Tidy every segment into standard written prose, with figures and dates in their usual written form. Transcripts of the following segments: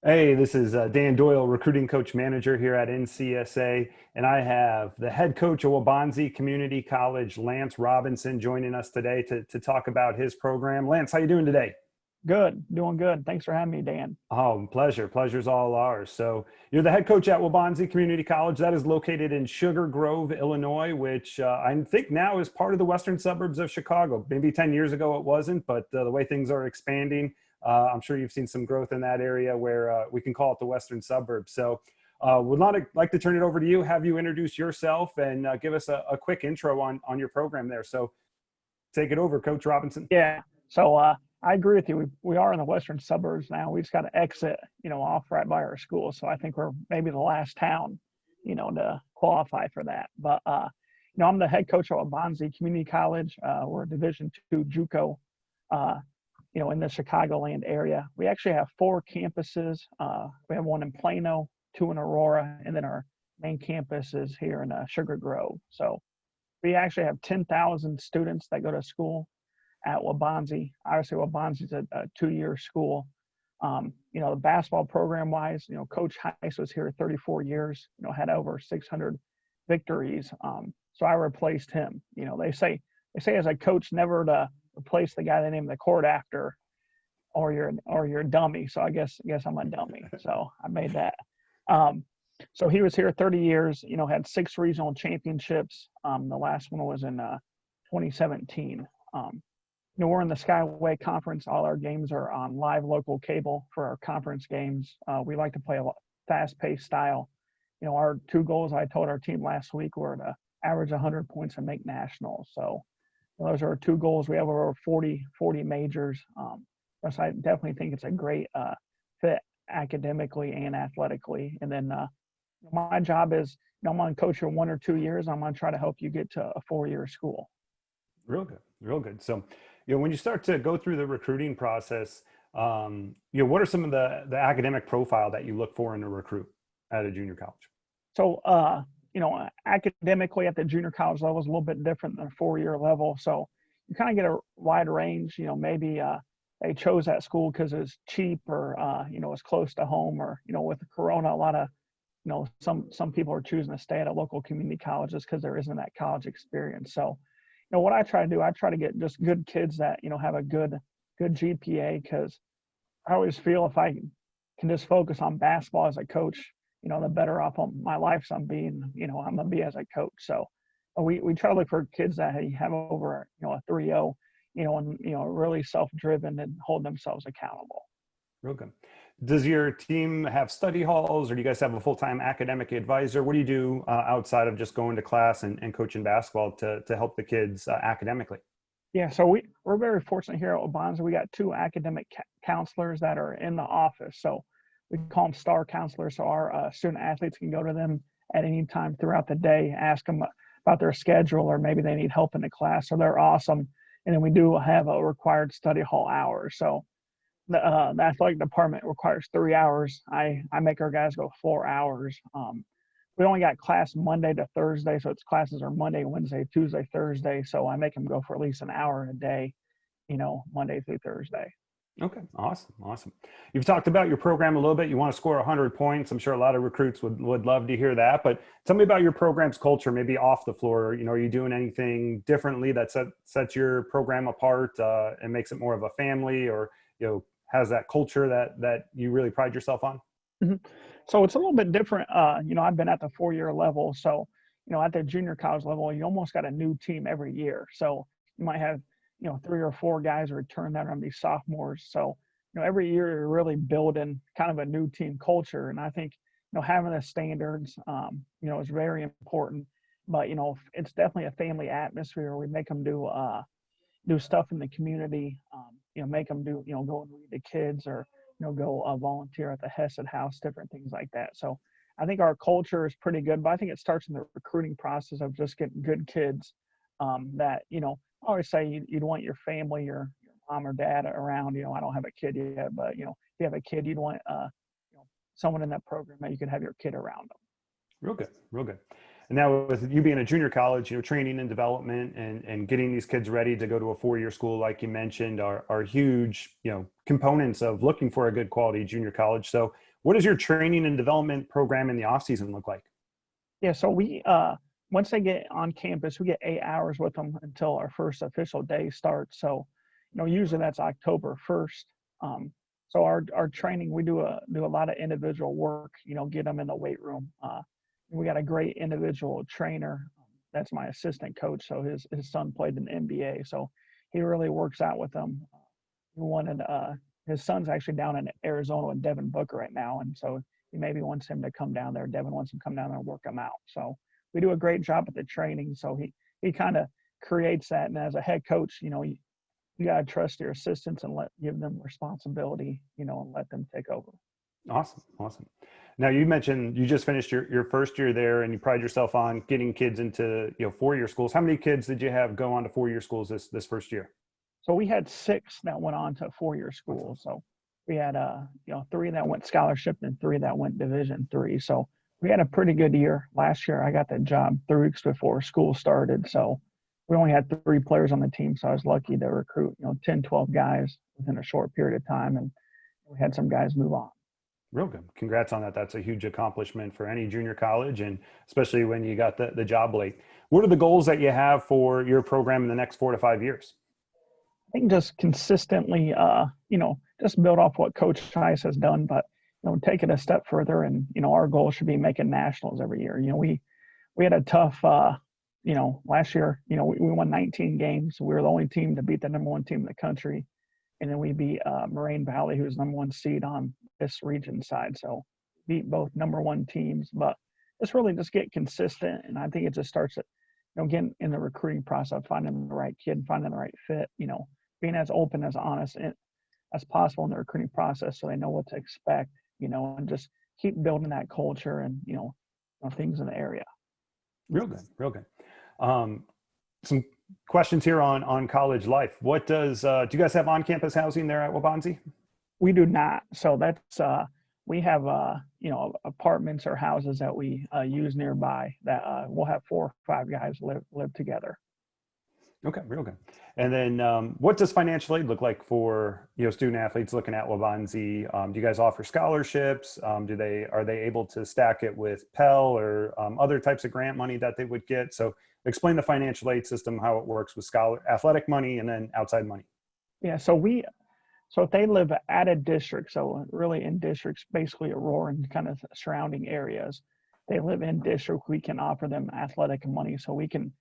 Hey, this is Dan Doyle, recruiting coach manager here at NCSA, and I have the head coach of Waubonsee Community College, Lance Robinson, joining us today to talk about his program. Lance, how you doing today? Good, doing good. Thanks for having me, Dan. Oh, pleasure. Pleasure's all ours. So you're the head coach at Waubonsee Community College. That is located in Sugar Grove, Illinois, which I think now is part of the western suburbs of Chicago. Maybe 10 years ago it wasn't, but the way things are expanding, I'm sure you've seen some growth in that area where we can call it the western suburbs. So would like to turn it over to you, have you introduce yourself and give us a quick intro on your program there. So take it over, Coach Robinson. Yeah. So I agree with you. We are in the western suburbs now. We just got to exit, off right by our school. So I think we're maybe the last town, to qualify for that. But I'm the head coach at Waubonsee Community College. We're a Division II JUCO, in the Chicagoland area. We actually have 4 campuses. We have one in Plano, 2 in Aurora, and then our main campus is here in Sugar Grove. So we actually have 10,000 students that go to school at Waubonsee. Obviously, Waubonsee's a 2-year school. The basketball program wise, Coach Heiss was here 34 years, had over 600 victories. So I replaced him. They say as a coach never to replace the guy they named the court after, or you're a dummy. So I guess I'm a dummy. So I made that. So he was here 30 years, had 6 regional championships. The last one was in 2017. We're in the Skyway Conference. All our games are on live local cable for our conference games. We like to play a fast-paced style. Our 2 goals I told our team last week were to average 100 points and make nationals. So those are our 2 goals. We have over 40 majors. So I definitely think it's a great fit academically and athletically. And then my job is, I'm going to coach you 1 or 2 years. I'm going to try to help you get to a 4-year school. Real good, real good. So, when you start to go through the recruiting process, what are some of the academic profile that you look for in a recruit at a junior college? So, academically at the junior college level is a little bit different than a 4-year level. So you kind of get a wide range. Maybe they chose that school because it's cheap or, it's close to home, or, with the Corona, a lot of, some people are choosing to stay at a local community college just because there isn't that college experience. So, what I try to do, I try to get just good kids that, have a good GPA, because I always feel if I can just focus on basketball as a coach, the better off on my life I'm being, I'm going to be as a coach. So we try to look for kids that have over, a 3.0, and, really self-driven and hold themselves accountable. Real good. Does your team have study halls, or do you guys have a full-time academic advisor? What do you do outside of just going to class and coaching basketball to help the kids academically? Yeah, so we're very fortunate here at Waubonsee. We got 2 academic counselors that are in the office. So we call them star counselors. So our student athletes can go to them at any time throughout the day, ask them about their schedule, or maybe they need help in the class. So they're awesome. And then we do have a required study hall hours. So the athletic department requires 3 hours. I make our guys go 4 hours. We only got class Monday to Thursday, so classes are Monday, Wednesday, Tuesday, Thursday. So I make them go for at least an hour a day, Monday through Thursday. Okay, awesome. You've talked about your program a little bit. You want to score 100 points. I'm sure a lot of recruits would love to hear that. But tell me about your program's culture, maybe off the floor. Are you doing anything differently that sets your program apart and makes it more of a family, or has that culture that you really pride yourself on? Mm-hmm. So it's a little bit different. I've been at the 4-year level. So, at the junior college level, you almost got a new team every year. So you might have, 3 or 4 guys return that are going to be sophomores. So, every year you're really building kind of a new team culture. And I think, having the standards, is very important. But, it's definitely a family atmosphere. We make them do stuff in the community, make them go and read to kids, or, go volunteer at the Hesed House, different things like that. So I think our culture is pretty good, but I think it starts in the recruiting process of just getting good kids that, I always say you'd want your family, your mom or dad around. I don't have a kid yet, but, if you have a kid, you'd want, someone in that program that you could have your kid around them. Real good, real good. And now with you being a junior college, training and development and getting these kids ready to go to a 4-year school, like you mentioned, are huge, components of looking for a good quality junior college. So what does your training and development program in the off season look like? Yeah, so we once they get on campus, we get 8 hours with them until our first official day starts. So, usually that's October 1st. So our training, we do a lot of individual work. Get them in the weight room. We got a great individual trainer. That's my assistant coach. So his son played in the NBA, so he really works out with them. He wanted his son's actually down in Arizona with Devin Booker right now, and so he maybe wants him to come down there. Devin wants him to come down there and work him out. So we do a great job at the training. So he kind of creates that. And as a head coach, you got to trust your assistants and give them responsibility, and let them take over. Awesome. Awesome. Now you mentioned you just finished your first year there and you pride yourself on getting kids into, 4-year schools. How many kids did you have go on to 4-year schools this first year? So we had 6 that went on to 4-year schools. So we had, 3 that went scholarship and 3 that went Division III. So we had a pretty good year. Last year, I got that job 3 weeks before school started. So we only had 3 players on the team. So I was lucky to recruit, 10, 12 guys within a short period of time. And we had some guys move on. Real good. Congrats on that. That's a huge accomplishment for any junior college, and especially when you got the job late. What are the goals that you have for your program in the next 4 to 5 years? I think just consistently, just build off what Coach Tice has done, but, take it a step further. And, our goal should be making nationals every year. We had a tough, last year, we won 19 games. We were the only team to beat the number 1 team in the country. And then we beat Moraine Valley, who's number 1 seed on this region side. So beat both number 1 teams, but it's really just get consistent. And I think it just starts at, again, in the recruiting process, finding the right kid, finding the right fit, being as open, as honest as possible in the recruiting process so they know what to expect, and just keep building that culture and, things in the area. Real good. Real good. Some questions here on college life. What do you guys have on-campus housing there at Waubonsee? We do not. So that's, we have, apartments or houses that we use nearby that we'll have 4 or 5 guys live together. Okay, real good. And then what does financial aid look like for, student athletes looking at Waubonsee? Do you guys offer scholarships? Are they able to stack it with Pell or other types of grant money that they would get? So explain the financial aid system, how it works with athletic money and then outside money. Yeah, so if they live at a district, so really in districts, basically Aurora and kind of surrounding areas, they live in district, we can offer them athletic money. So we can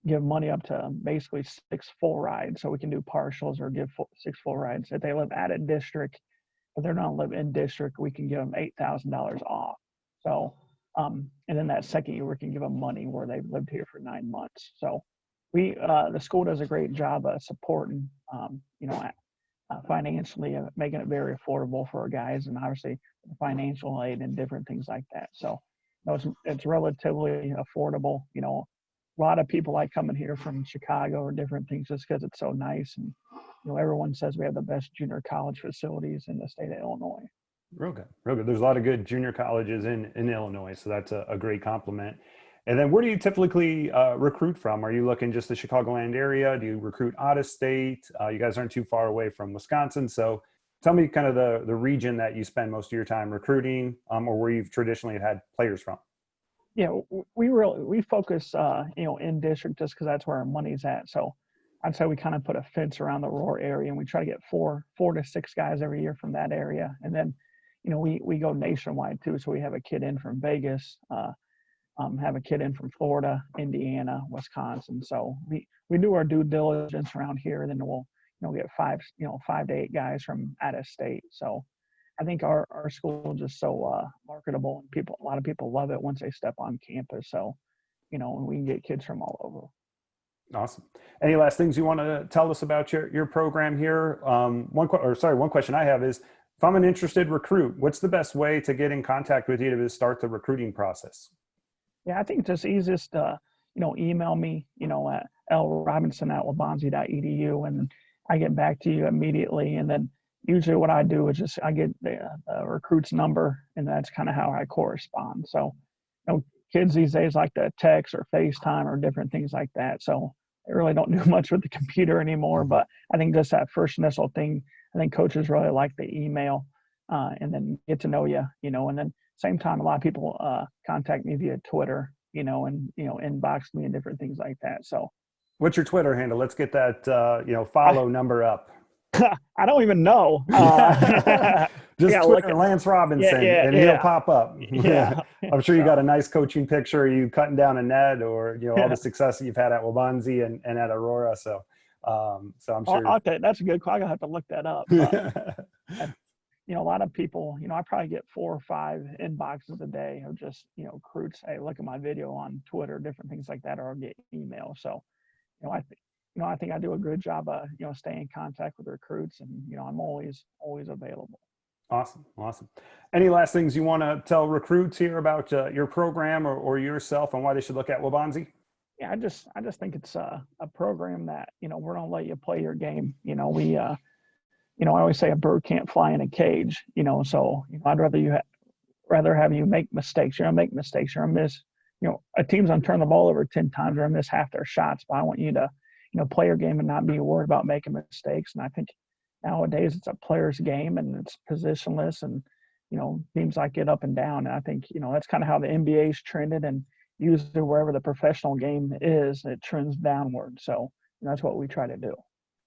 give money up to basically 6 full rides. So we can do partials or give 6 full rides. If they live at a district, if they're not live in district, we can give them $8,000 off. So, and then that second year, we can give them money where they've lived here for 9 months. So the school does a great job of supporting, financially, making it very affordable for our guys, and obviously financial aid and different things like that. So it's relatively affordable. A lot of people like coming here from Chicago or different things just because it's so nice. And, everyone says we have the best junior college facilities in the state of Illinois. Real good. Real good. There's a lot of good junior colleges in Illinois. So that's a great compliment. And then where do you typically recruit from? Are you looking just the Chicagoland area? Do you recruit out of state? You guys aren't too far away from Wisconsin. So tell me kind of the region that you spend most of your time recruiting, or where you've traditionally had players from. Yeah, we focus, in district just because that's where our money's at. So I'd say we kind of put a fence around the Aurora area, and we try to get 4 to 6 guys every year from that area. And then, we go nationwide too. So we have a kid in from Vegas, have a kid in from Florida, Indiana, Wisconsin. So we do our due diligence around here, and then we'll, get 5 to 8 guys from out of state. So I think our school is just so marketable, and a lot of people love it once they step on campus. So, we can get kids from all over. Awesome. Any last things you want to tell us about your program here? One question I have is, if I'm an interested recruit, what's the best way to get in contact with you to start the recruiting process? Yeah, I think it's just easiest to, email me, at lrobinson@waubonsee.edu, and I get back to you immediately. And then usually what I do is I get the recruit's number, and that's kind of how I correspond. So, kids these days like to text or FaceTime or different things like that. So I really don't do much with the computer anymore, but I think just that first initial thing, I think coaches really like the email. and then get to know you, and then same time, a lot of people contact me via Twitter, and, inbox me and different things like that. So What's your Twitter handle? Let's get that, I, follow number up. I don't even know. Just Yeah, look Twitter at, Lance yeah, Robinson yeah, and he'll yeah, pop up. yeah. I'm sure you got So a nice coaching picture of you cutting down a net, or, all the success that you've had at Waubonsee and at Aurora. So I'm sure. I'll tell you, that's a good call. I gotta have to look that up. But I, a lot of people, I probably get 4 or 5 inboxes a day of just, recruits. Hey, look at my video on Twitter, different things like that, or I'll get email. So, I think I do a good job of, staying in contact with recruits, and, I'm always available. Awesome. Awesome. Any last things you want to tell recruits here about your program or yourself and why they should look at Waubonsee? Yeah, I just think it's a program that, we're gonna let you play your game. I always say a bird can't fly in a cage. So I'd rather have you make mistakes. You're gonna make mistakes. You're gonna miss. A team's gonna turn the ball over 10 times. They're gonna miss half their shots. But I want you to, play your game and not be worried about making mistakes. And I think nowadays it's a player's game and it's positionless, and teams like get up and down. And I think that's kind of how the NBA's trended, and usually wherever the professional game is, it trends downward. So that's what we try to do.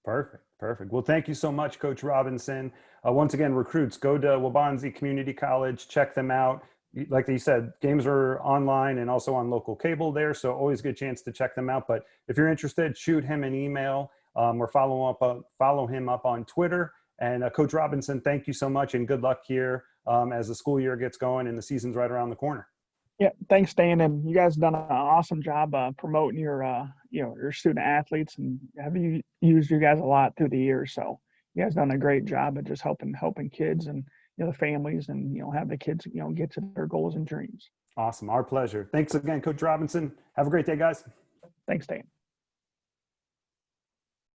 Perfect. Perfect. Well, thank you so much, Coach Robinson. Once again, recruits, go to Waubonsee Community College, check them out. Like you said, games are online and also on local cable there, so always a good chance to check them out. But if you're interested, shoot him an email or follow him up on Twitter. And Coach Robinson, thank you so much, and good luck here as the school year gets going and the season's right around the corner. Yeah, thanks, Dan, and you guys done an awesome job promoting your student athletes, and have used you guys a lot through the years. So you guys done a great job of just helping kids and the families, and have the kids get to their goals and dreams. Awesome. Our pleasure. Thanks again, Coach Robinson. Have a great day, guys. Thanks, Dan.